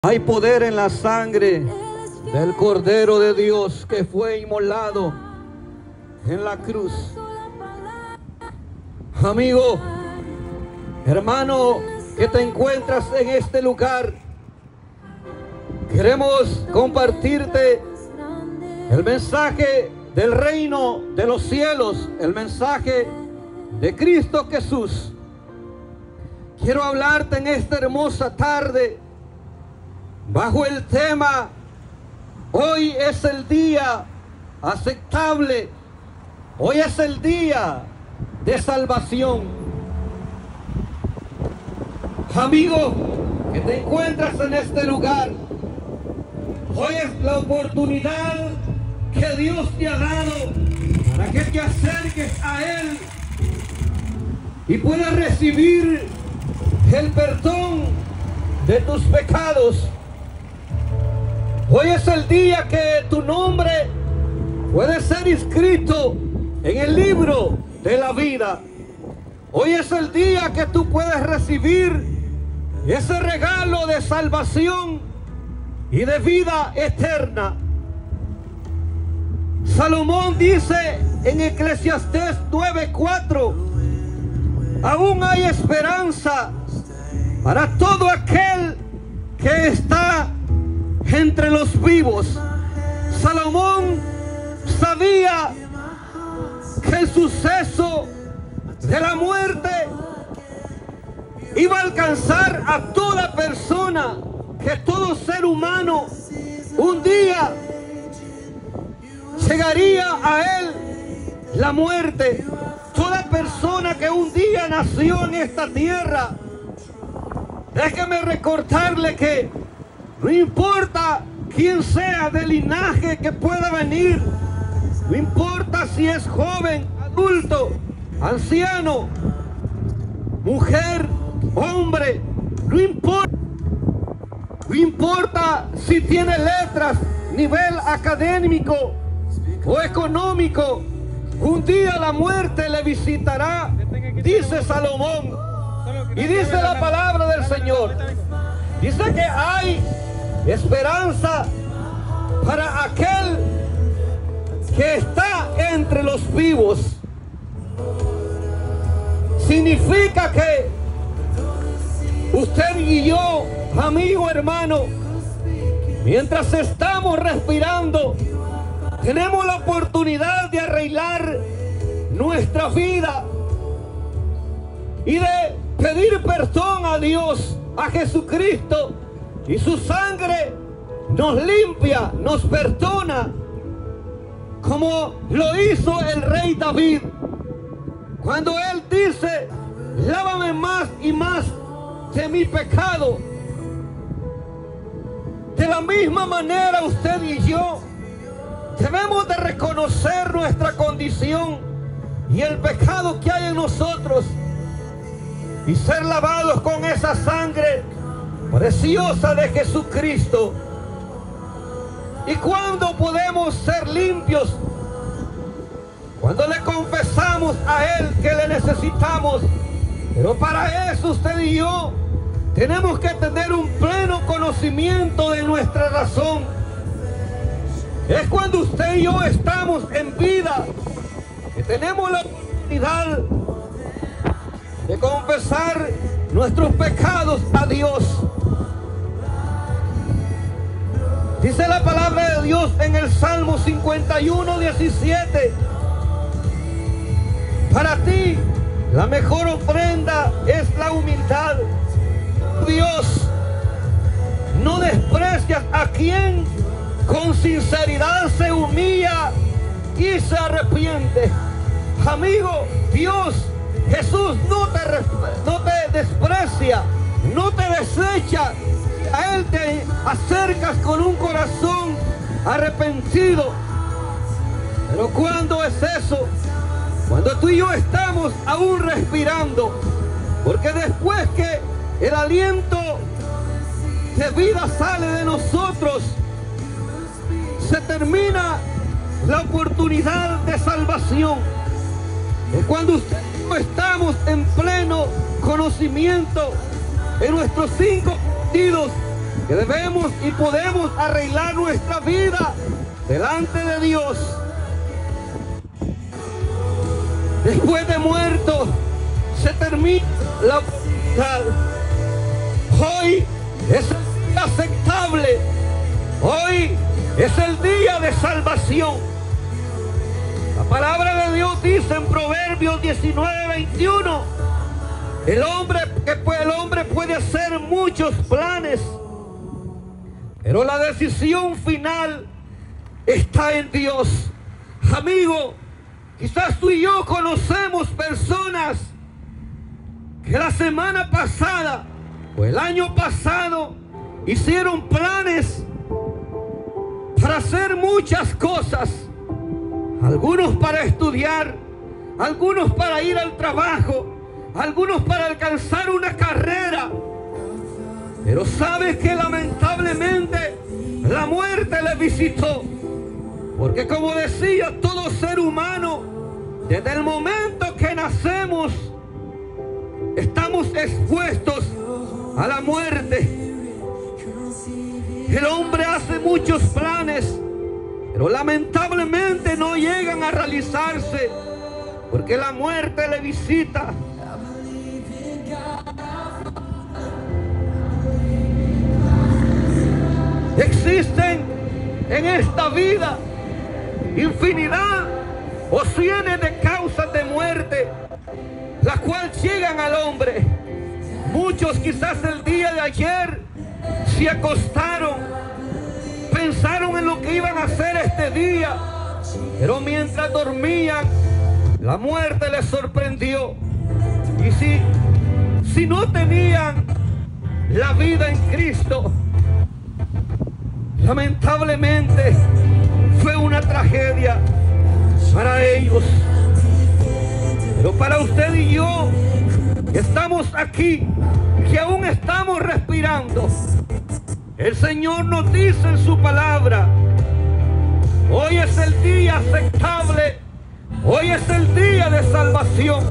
Hay poder en la sangre del Cordero de Dios que fue inmolado en la cruz. Amigo, hermano, que te encuentras en este lugar, queremos compartirte el mensaje del reino de los cielos, el mensaje de Cristo Jesús. Quiero hablarte en esta hermosa tarde bajo el tema: hoy es el día aceptable, hoy es el día de salvación. Amigo, que te encuentras en este lugar, hoy es la oportunidad que Dios te ha dado para que te acerques a Él y puedas recibir el perdón de tus pecados. Hoy es el día que tu nombre puede ser inscrito en el libro de la vida. Hoy es el día que tú puedes recibir ese regalo de salvación y de vida eterna. Salomón dice en Eclesiastés 9:4: aún hay esperanza para todo aquel que está entre los vivos. Salomón sabía que el suceso de la muerte iba a alcanzar a toda persona, que todo ser humano un día llegaría a él la muerte. Toda persona que un día nació en esta tierra, déjeme recordarle que no importa quién sea, del linaje que pueda venir, no importa si es joven, adulto, anciano, mujer, hombre, no importa si tiene letras, nivel académico o económico, un día la muerte le visitará, dice Salomón. Y dice la palabra del Señor, dice que hay esperanza para aquel que está entre los vivos. Significa que usted y yo, amigo, hermano, mientras estamos respirando, tenemos la oportunidad de arreglar nuestra vida y de pedir perdón a Dios, a Jesucristo, y su sangre nos limpia, nos perdona, como lo hizo el rey David, cuando él dice: lávame más y más de mi pecado. De la misma manera, usted y yo debemos de reconocer nuestra condición y el pecado que hay en nosotros y ser lavados con esa sangre preciosa de Jesucristo. ¿Y cuándo podemos ser limpios? Cuando le confesamos a Él que le necesitamos. Pero para eso usted y yo tenemos que tener un pleno conocimiento de nuestra razón. Es cuando usted y yo estamos en vida que tenemos la oportunidad de confesar nuestros pecados a Dios. Dice la palabra de Dios en el Salmo 51:17: para ti la mejor ofrenda es la humildad. Dios, no desprecias a quien con sinceridad se humilla y se arrepiente. Amigo, Dios, Jesús no te desprecia, no te desecha. A Él te acercas con un corazón arrepentido. Pero ¿cuándo es eso? Cuando tú y yo estamos aún respirando. Porque después que el aliento de vida sale de nosotros, se termina la oportunidad de salvación. Es cuando usted y yo estamos en pleno conocimiento en nuestros 5 sentidos que debemos y podemos arreglar nuestra vida delante de Dios. Después de muerto se termina la voluntad. Hoy es el día aceptable. Hoy es el día de salvación. La palabra de Dios dice en Proverbios 19:21, el hombre puede hacer muchos planes, pero la decisión final está en Dios. Amigo, quizás tú y yo conocemos personas que la semana pasada o el año pasado hicieron planes para hacer muchas cosas. Algunos para estudiar, algunos para ir al trabajo, algunos para alcanzar una carrera. Pero sabes que lamentablemente la muerte le visitó. Porque como decía, todo ser humano, desde el momento que nacemos, estamos expuestos a la muerte. El hombre hace muchos planes, pero lamentablemente no llegan a realizarse, porque la muerte le visita. Existen en esta vida infinidad o cientos de causas de muerte, las cuales llegan al hombre. Muchos quizás el día de ayer se acostaron, pensaron en lo que iban a hacer este día, pero mientras dormían, la muerte les sorprendió. Y si no tenían la vida en Cristo, lamentablemente fue una tragedia para ellos. Pero para usted y yo, que estamos aquí, que aún estamos respirando, el Señor nos dice en su palabra: hoy es el día aceptable, hoy es el día de salvación.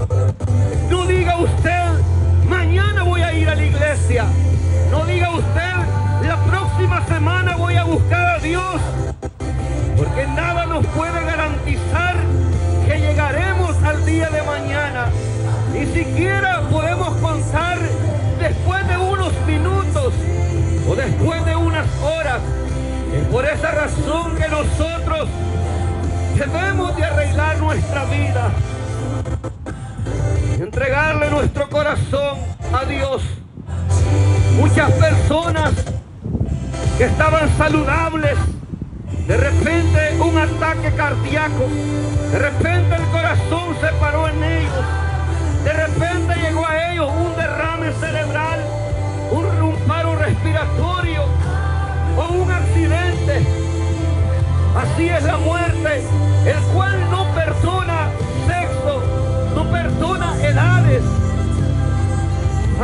No diga usted, mañana voy a ir a la iglesia. No diga usted, la próxima semana voy a buscar a Dios. Porque nada nos puede garantizar que llegaremos al día de mañana. Ni siquiera podemos contar después de unos minutos o después de unas horas. Es por esa razón que nosotros debemos de arreglar nuestra vida y entregarle nuestro corazón a Dios. Muchas personas que estaban saludables, de repente un ataque cardíaco, de repente el corazón se paró en ellos, de repente llegó a ellos un derrame cerebral, un paro respiratorio o un accidente. Así es la muerte, el cual no perdona sexo, no perdona edades.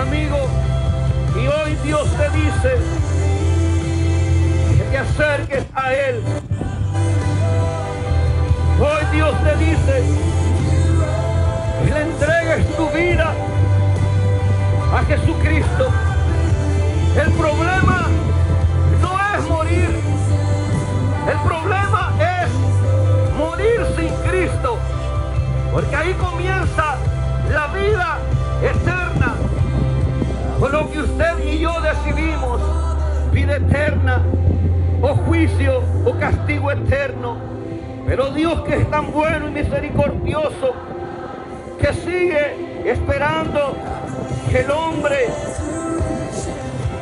Amigo, y hoy Dios te dice que te acerques a Él. Hoy Dios te dice que le entregues tu vida a Jesucristo. El problema no es morir, el problema es morir sin Cristo, porque ahí comienza la vida eterna. Con lo que usted y yo decidimos, vida eterna o juicio o castigo eterno. Pero Dios, que es tan bueno y misericordioso, que sigue esperando que el hombre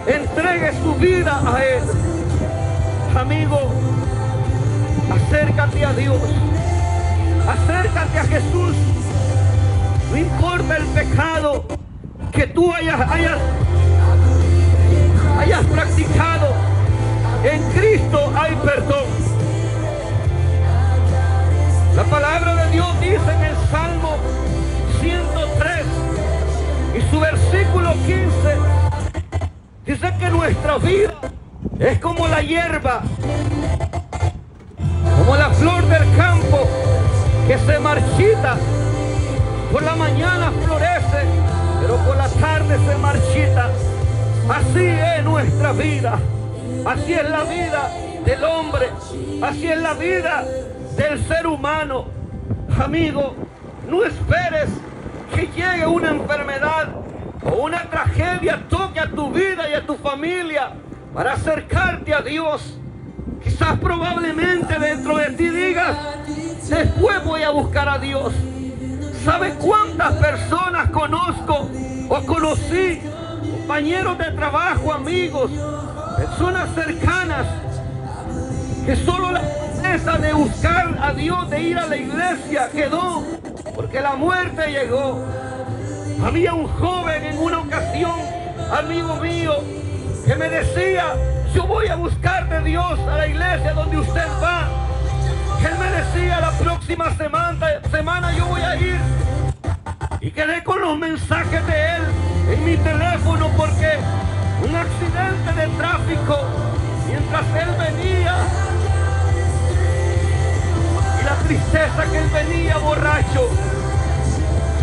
entregue su vida a Él. Amigo, acércate a Dios, acércate a Jesús. No importa el pecado que tú hayas practicado, en Cristo hay perdón. La palabra de Dios dice en el Salmo 103 y su versículo 15, dice que nuestra vida es como la hierba, como la flor del campo que se marchita. Por la mañana florece, pero por la tarde se marchita. Así es nuestra vida. Así es la vida del hombre. Así es la vida del ser humano. Amigo, no esperes que llegue una enfermedad o una tragedia toque a tu vida y a tu familia para acercarte a Dios. Quizás probablemente dentro de ti digas, después voy a buscar a Dios. ¿Sabes cuántas personas conozco o conocí? Compañeros de trabajo, amigos, personas cercanas, que solo la promesa de buscar a Dios, de ir a la iglesia, quedó porque la muerte llegó. Había un joven en una ocasión, amigo mío, que me decía, yo voy a buscar de Dios a la iglesia donde usted va. Él me decía, la próxima semana yo voy a ir. Y quedé con los mensajes de él en mi teléfono porque un accidente de tráfico mientras él venía, y la tristeza que él venía borracho,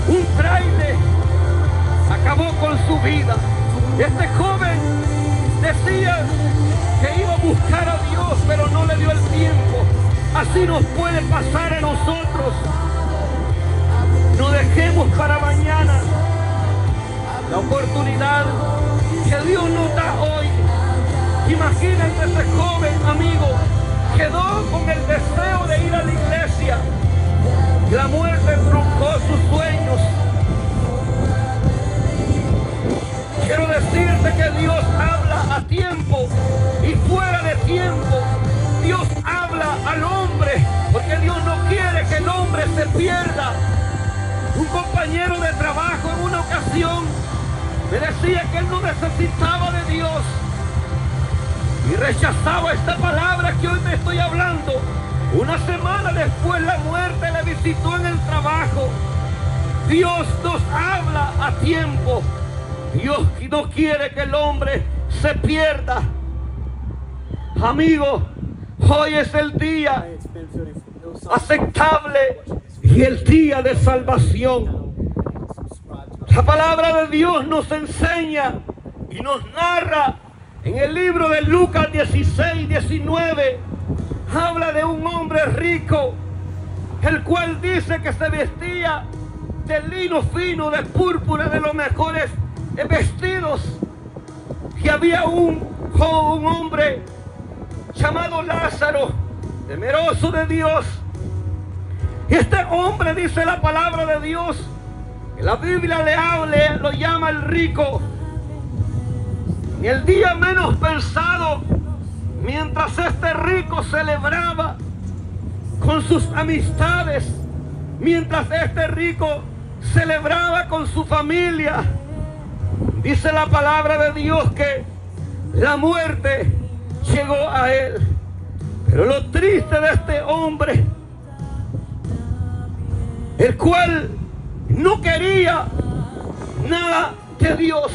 un tráiler acabó con su vida. Este joven decía que iba a buscar a Dios, pero no le dio el tiempo. Así nos puede pasar a nosotros. No dejemos para mañana la oportunidad que Dios nos da hoy. Imagínense, ese joven, amigo, quedó con el deseo de ir a la iglesia. La muerte truncó sus sueños. Quiero decirte que Dios habla a tiempo y fuera de tiempo. Dios habla al hombre porque Dios no quiere que el hombre se pierda. Un compañero de trabajo en una ocasión me decía que él no necesitaba de Dios y rechazaba esta palabra que hoy me estoy hablando. Una semana después la muerte le visitó en el trabajo. Dios nos habla a tiempo. Dios no quiere que el hombre se pierda. Amigo, hoy es el día aceptable y el día de salvación. La palabra de Dios nos enseña y nos narra en el libro de Lucas 16:19. Habla de un hombre rico, el cual dice que se vestía de lino fino, de púrpura, de los mejores vestidos. Y había un hombre llamado Lázaro, temeroso de Dios. Y este hombre, dice la palabra de Dios, que la Biblia lo llama el rico. Y el día menos pensado, mientras este rico celebraba con sus amistades, mientras este rico celebraba con su familia, dice la palabra de Dios que la muerte llegó a él. Pero lo triste de este hombre, el cual no quería nada de Dios,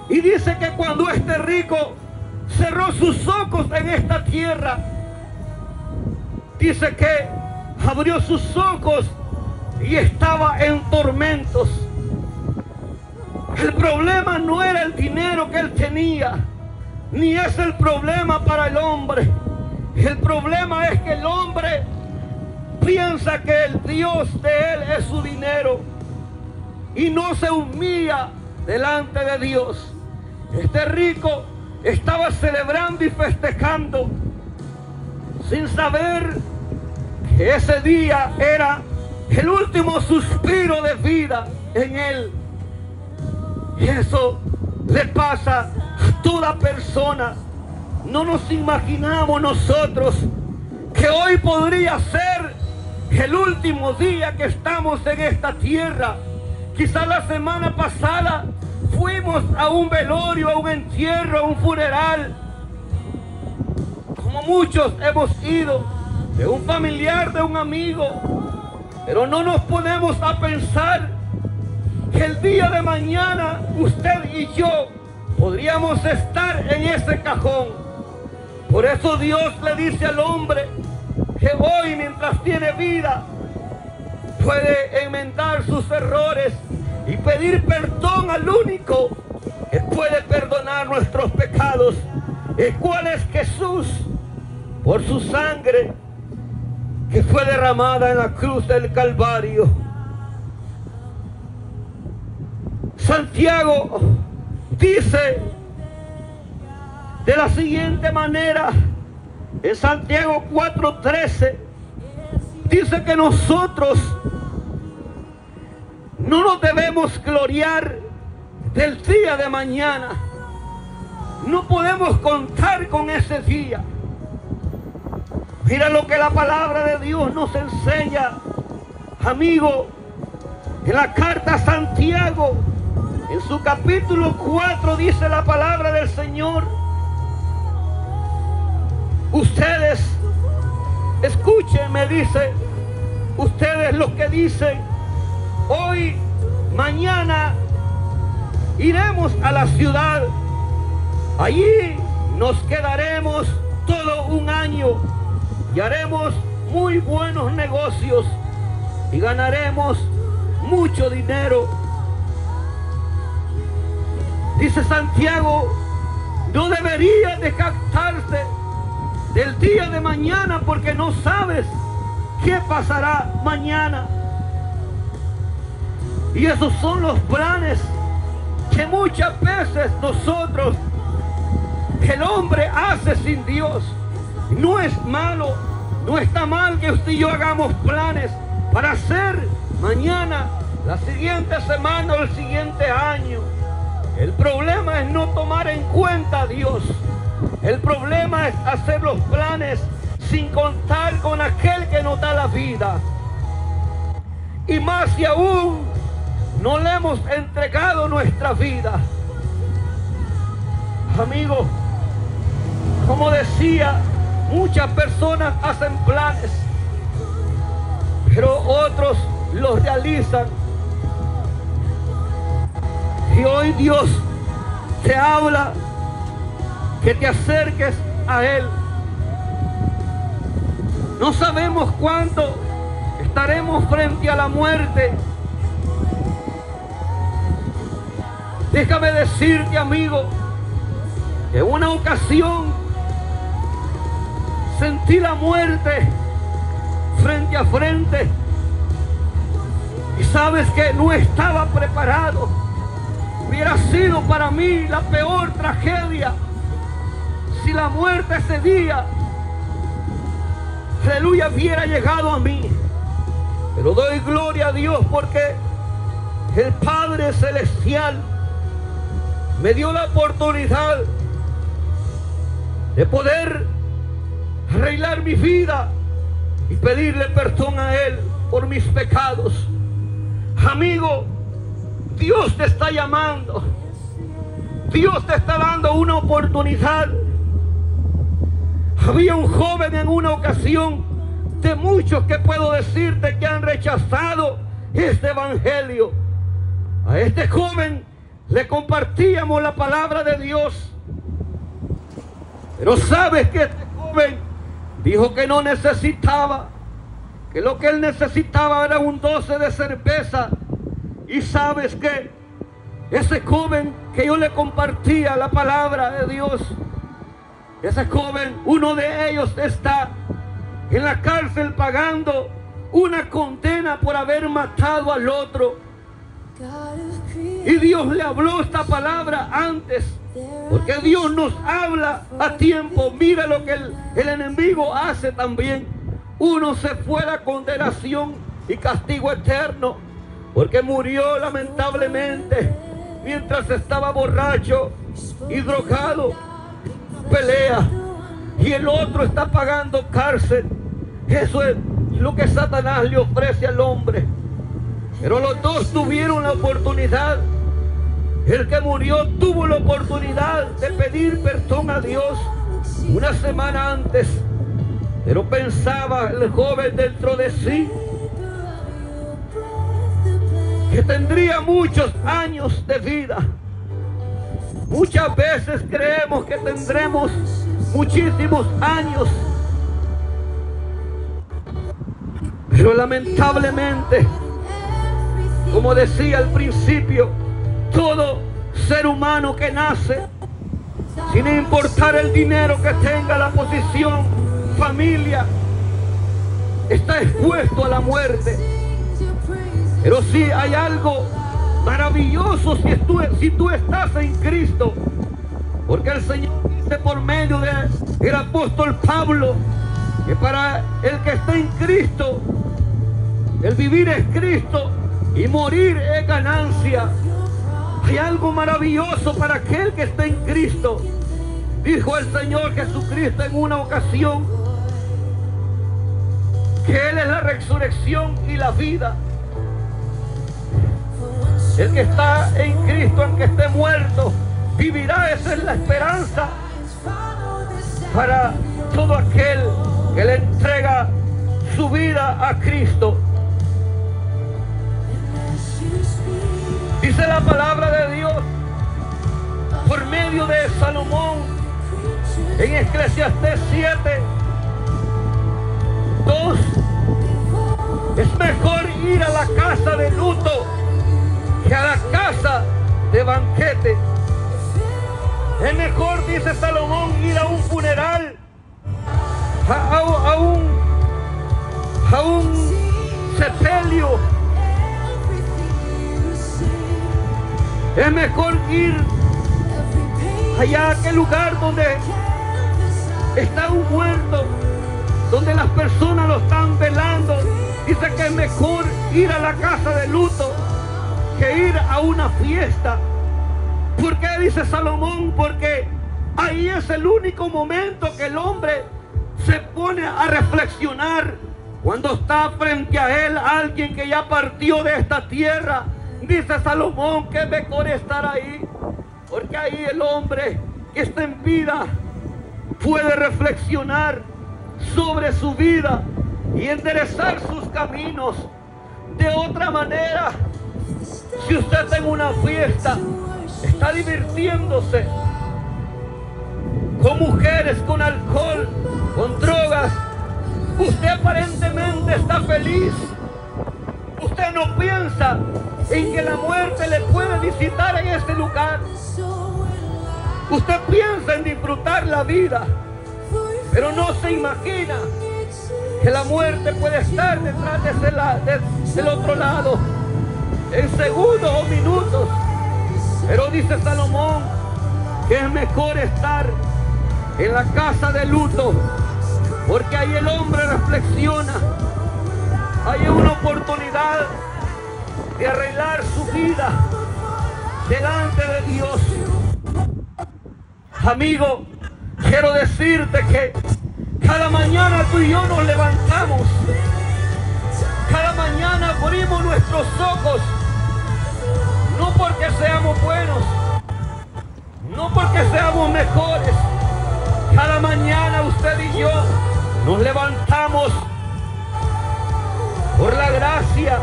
y dice que cuando este rico cerró sus ojos en esta tierra, dice que abrió sus ojos y estaba en tormentos. El problema no era el dinero que él tenía, ni es el problema para el hombre. El problema es que el hombre piensa que el Dios de él es su dinero y no se humilla delante de Dios. Este rico estaba celebrando y festejando sin saber que ese día era el último suspiro de vida en él. Y eso le pasa a toda persona. No nos imaginamos nosotros que hoy podría ser el último día que estamos en esta tierra. Quizás la semana pasada fuimos a un velorio, a un entierro, a un funeral, como muchos hemos ido, de un familiar, de un amigo. Pero no nos ponemos a pensar que el día de mañana usted y yo podríamos estar en ese cajón. Por eso Dios le dice al hombre que hoy, mientras tiene vida, puede enmendar sus errores y pedir perdón al único que puede perdonar nuestros pecados, el cual es Jesús, por su sangre que fue derramada en la cruz del Calvario. Santiago dice de la siguiente manera, en Santiago 4:13, dice que nosotros no nos debemos gloriar del día de mañana. No podemos contar con ese día. Mira lo que la palabra de Dios nos enseña, amigo, en la carta a Santiago, en su capítulo 4, dice la palabra del Señor. Ustedes, escúchenme, dice, ustedes los que dicen, hoy, mañana, iremos a la ciudad, allí nos quedaremos todo un año y haremos muy buenos negocios y ganaremos mucho dinero. Dice Santiago, no deberías de captarse del día de mañana porque no sabes qué pasará mañana. Y esos son los planes que muchas veces nosotros, el hombre, hace sin Dios. No es malo, no está mal que usted y yo hagamos planes para hacer mañana, la siguiente semana o el siguiente año. El problema es no tomar en cuenta a Dios. El problema es hacer los planes sin contar con aquel que nos da la vida. Y más si aún no le hemos entregado nuestra vida. Amigo, como decía, muchas personas hacen planes, pero otros los realizan. Y hoy Dios te habla que te acerques a Él. No sabemos cuándo estaremos frente a la muerte. Déjame decirte, amigo, que en una ocasión sentí la muerte frente a frente. Y sabes que no estaba preparado. Hubiera sido para mí la peor tragedia si la muerte ese día, aleluya, hubiera llegado a mí. Pero doy gloria a Dios porque el Padre Celestial me dio la oportunidad de poder arreglar mi vida y pedirle perdón a Él por mis pecados. Amigo, Dios te está llamando. Dios te está dando una oportunidad. Había un joven en una ocasión, de muchos que puedo decirte que han rechazado este evangelio. A este joven le compartíamos la palabra de Dios. Pero sabes que este joven dijo que no necesitaba, que lo que él necesitaba era un 12 de cerveza. Y sabes que ese joven que yo le compartía la palabra de Dios, ese joven, uno de ellos está en la cárcel pagando una condena por haber matado al otro. Y Dios le habló esta palabra antes, porque Dios nos habla a tiempo. Mira lo que el enemigo hace también. Uno se fue a la condenación y castigo eterno, porque murió lamentablemente mientras estaba borracho y drogado, pelea, y el otro está pagando cárcel. Eso es lo que Satanás le ofrece al hombre. Pero los dos tuvieron la oportunidad. El que murió tuvo la oportunidad de pedir perdón a Dios una semana antes, pero pensaba el joven dentro de sí que tendría muchos años de vida. Muchas veces creemos que tendremos muchísimos años, pero lamentablemente, como decía al principio, todo ser humano que nace, sin importar el dinero que tenga, la posición, familia, está expuesto a la muerte. Pero si hay algo maravilloso si tú estás en Cristo, porque el Señor dice por medio del apóstol Pablo que para el que está en Cristo, el vivir es Cristo y morir es ganancia. Hay algo maravilloso para aquel que está en Cristo. Dijo el Señor Jesucristo en una ocasión que Él es la resurrección y la vida. El que está en Cristo, aunque esté muerto, vivirá. Esa es la esperanza para todo aquel que le entrega su vida a Cristo. Dice la palabra de Dios por medio de Salomón en Eclesiastés 7:2: es mejor ir a la casa de luto que a la casa de banquete. Es mejor, dice Salomón, ir a un funeral, a un sepelio. Es mejor ir allá a aquel lugar donde está un muerto, donde las personas lo están velando. Dice que es mejor ir a la casa de luto que ir a una fiesta. ¿Por qué dice Salomón? Porque ahí es el único momento que el hombre se pone a reflexionar. Cuando está frente a él alguien que ya partió de esta tierra, dice Salomón que es mejor estar ahí, porque ahí el hombre que está en vida puede reflexionar sobre su vida y enderezar sus caminos. De otra manera, si usted está en una fiesta, está divirtiéndose con mujeres, con alcohol, con drogas, usted aparentemente está feliz. Usted no piensa en que la muerte le puede visitar en este lugar. Usted piensa en disfrutar la vida, pero no se imagina que la muerte puede estar detrás del otro lado en segundos o minutos. Pero dice Salomón que es mejor estar en la casa de luto, porque ahí el hombre reflexiona. Hay una oportunidad de arreglar su vida delante de Dios. Amigo, quiero decirte que cada mañana tú y yo nos levantamos. Cada mañana abrimos nuestros ojos. No porque seamos buenos, no porque seamos mejores. Cada mañana usted y yo nos levantamos por la gracia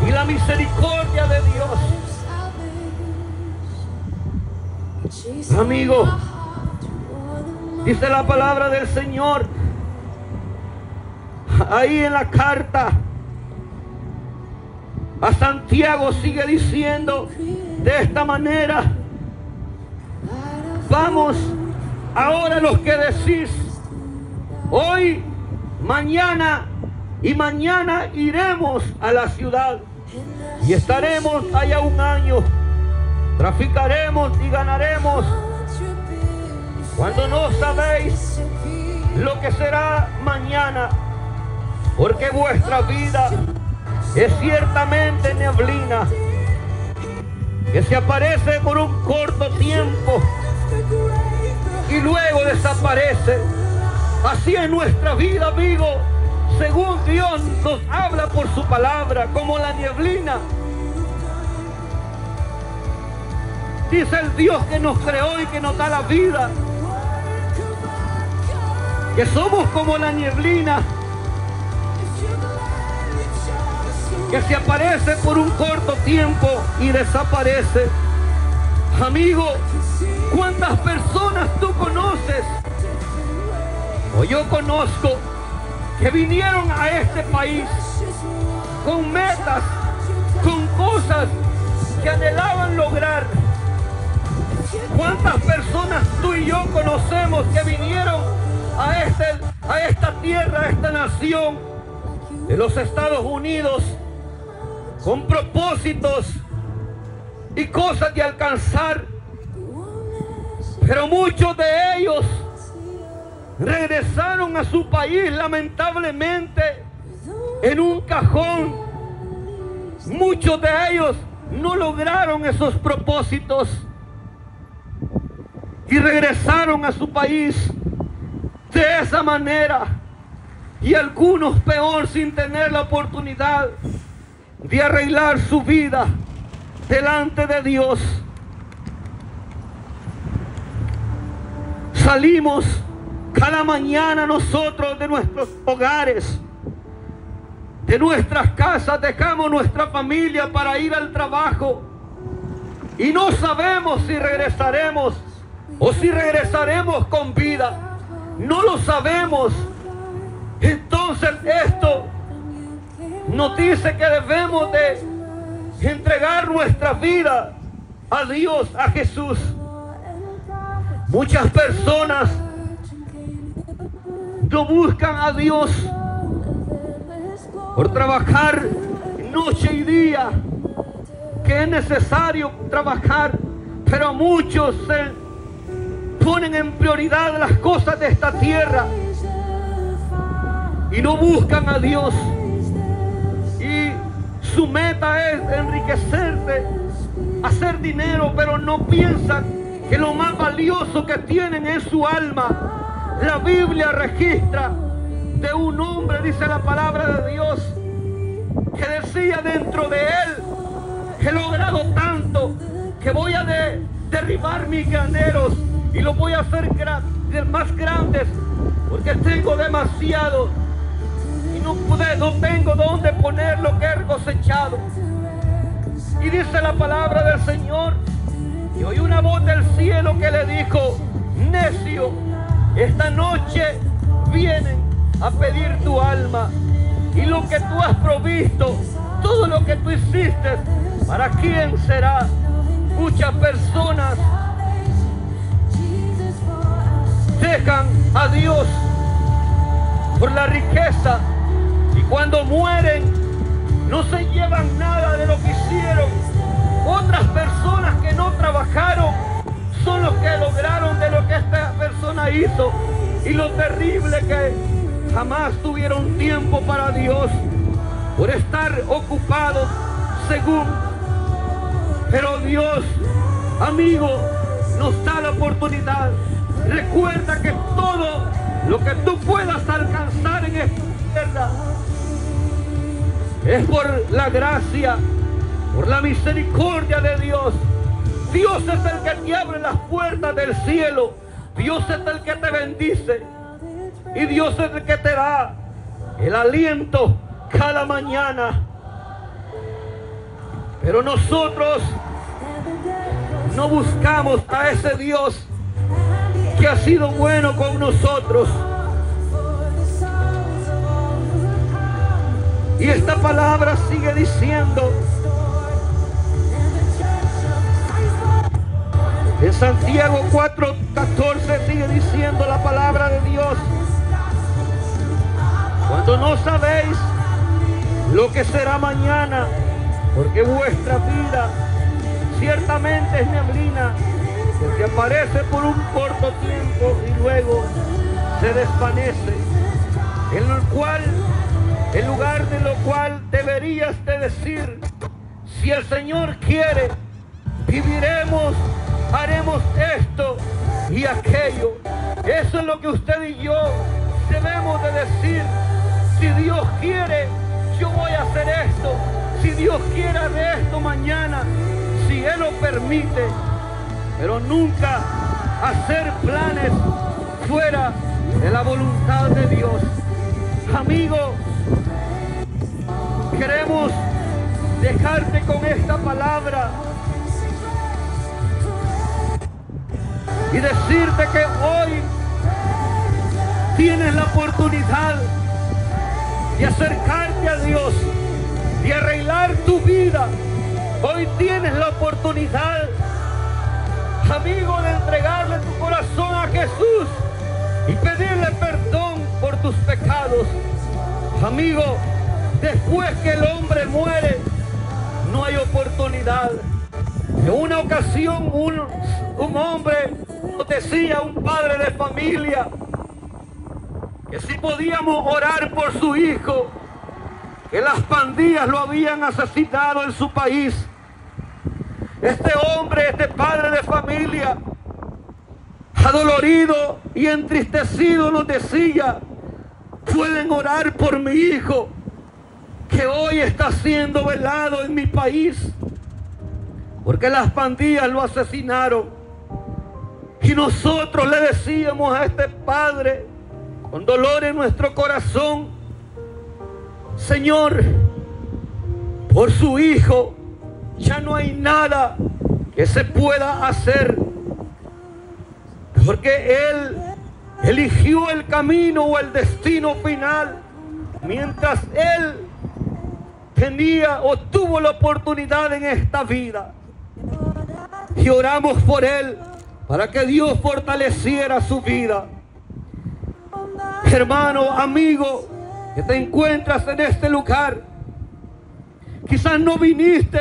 y la misericordia de Dios. Amigo, dice la palabra del Señor ahí en la carta a Santiago, sigue diciendo de esta manera: vamos ahora los que decís hoy, mañana y mañana iremos a la ciudad y estaremos allá un año, traficaremos y ganaremos, cuando no sabéis lo que será mañana, porque vuestra vida es ciertamente neblina, que se aparece por un corto tiempo y luego desaparece. Así es nuestra vida, amigo, según Dios nos habla por su palabra, como la neblina. Dice el Dios que nos creó y que nos da la vida, que somos como la neblina, que se aparece por un corto tiempo y desaparece. Amigo, ¿cuántas personas tú conoces o yo conozco que vinieron a este país con metas, con cosas que anhelaban lograr, ¿Cuántas personas tú y yo conocemos que vinieron a esta tierra, a esta nación de los Estados Unidos con propósitos y cosas de alcanzar? Pero muchos de ellos regresaron a su país lamentablemente en un cajón. Muchos de ellos no lograron esos propósitos y regresaron a su país de esa manera, y algunos peor, sin tener la oportunidad de arreglar su vida delante de Dios. Salimos cada mañana nosotros de nuestros hogares, de nuestras casas, dejamos nuestra familia para ir al trabajo y no sabemos si regresaremos o si regresaremos con vida. No lo sabemos. Entonces esto nos dice que debemos de entregar nuestra vida a Dios, a Jesús. Muchas personas no buscan a Dios por trabajar noche y día, que es necesario trabajar, pero muchos se ponen en prioridad las cosas de esta tierra y no buscan a Dios, y su meta es enriquecerse, hacer dinero, pero no piensan que lo más valioso que tienen es su alma. La Biblia registra de un hombre, dice la palabra de Dios, que decía dentro de él: he logrado tanto que voy a derribar mis graneros y los voy a hacer más grandes, porque tengo demasiado y no tengo dónde poner lo que he cosechado. Y dice la palabra del Señor, y oí una voz del cielo que le dijo: necio, esta noche vienen a pedir tu alma y lo que tú has provisto, todo lo que tú hiciste, ¿para quién será? Muchas personas dejan a Dios por la riqueza, y cuando mueren no se llevan nada de lo que hicieron. Otras personas que no trabajaron son los que lograron de lo que esta persona hizo, y lo terrible que jamás tuvieron tiempo para Dios por estar ocupados según. Pero Dios, amigo, nos da la oportunidad. Recuerda que todo lo que tú puedas alcanzar en esta tierra es por la gracia, por la misericordia de Dios. Dios es el que te abre las puertas del cielo. Dios es el que te bendice. Y Dios es el que te da el aliento cada mañana. Pero nosotros no buscamos a ese Dios que ha sido bueno con nosotros. Y esta palabra sigue diciendo en Santiago 4:14, sigue diciendo la palabra de Dios: cuando no sabéis lo que será mañana, porque vuestra vida ciertamente es neblina, que aparece por un corto tiempo y luego se desvanece, en lugar de lo cual deberías de decir: si el Señor quiere, viviremos, haremos esto y aquello. Eso es lo que usted y yo debemos de decir: si Dios quiere, yo voy a hacer esto. Si Dios quiere de esto mañana, si Él lo permite. Pero nunca hacer planes fuera de la voluntad de Dios. Amigo, queremos dejarte con esta palabra y decirte que hoy tienes la oportunidad de acercarte a Dios, de arreglar tu vida. Hoy tienes la oportunidad amigo, de entregarle tu corazón a Jesús y pedirle perdón por tus pecados. Amigo, después que el hombre muere, no hay oportunidad. En una ocasión un hombre nos decía, un padre de familia, que si podíamos orar por su hijo, que las pandillas lo habían asesinado en su país. Este hombre, este padre de familia, adolorido y entristecido, nos decía: pueden orar por mi hijo, que hoy está siendo velado en mi país, porque las pandillas lo asesinaron. Y nosotros le decíamos a este padre, con dolor en nuestro corazón: Señor, por su hijo ya no hay nada que se pueda hacer, porque él eligió el camino o el destino final, mientras él tenía o tuvo la oportunidad en esta vida. Y oramos por él para que Dios fortaleciera su vida. Hermano, amigo, que te encuentras en este lugar, quizás no viniste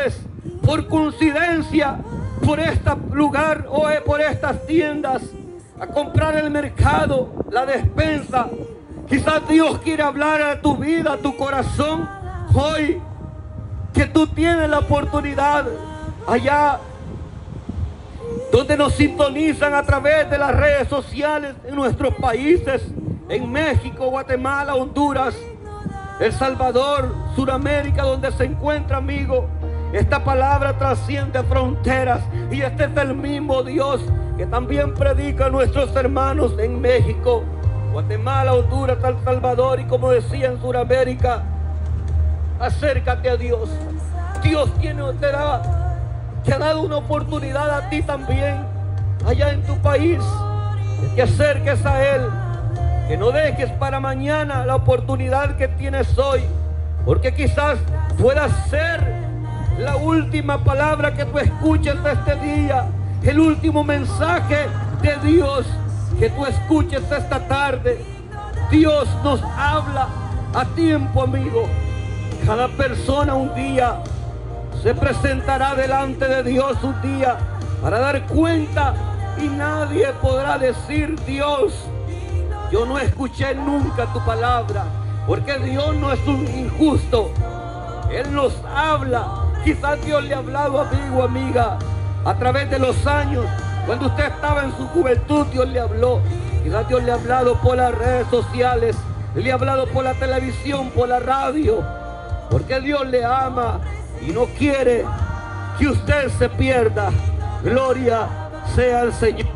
por coincidencia por este lugar o por estas tiendas a comprar el mercado, la despensa. Quizás Dios quiere hablar a tu vida, a tu corazón hoy, que tú tienes la oportunidad allá donde nos sintonizan a través de las redes sociales en nuestros países, en México, Guatemala, Honduras, El Salvador, Suramérica, donde se encuentra, amigo. Esta palabra trasciende fronteras, y este es el mismo Dios que también predica a nuestros hermanos en México, Guatemala, Honduras, El Salvador, y como decía, en Suramérica. Acércate a Dios. Dios te ha dado una oportunidad a ti también, allá en tu país, de que acerques a Él, que no dejes para mañana la oportunidad que tienes hoy, porque quizás pueda ser la última palabra que tú escuches este día, el último mensaje de Dios que tú escuches esta tarde. Dios nos habla a tiempo, amigo. Cada persona un día se presentará delante de Dios, un día para dar cuenta, y nadie podrá decir: Dios, yo no escuché nunca tu palabra, porque Dios no es un injusto. Él nos habla. Quizás Dios le ha hablado, amigo, amiga, a través de los años. Cuando usted estaba en su juventud, Dios le habló. Quizás Dios le ha hablado por las redes sociales, le ha hablado por la televisión, por la radio, porque Dios le ama y no quiere que usted se pierda. Gloria sea al Señor.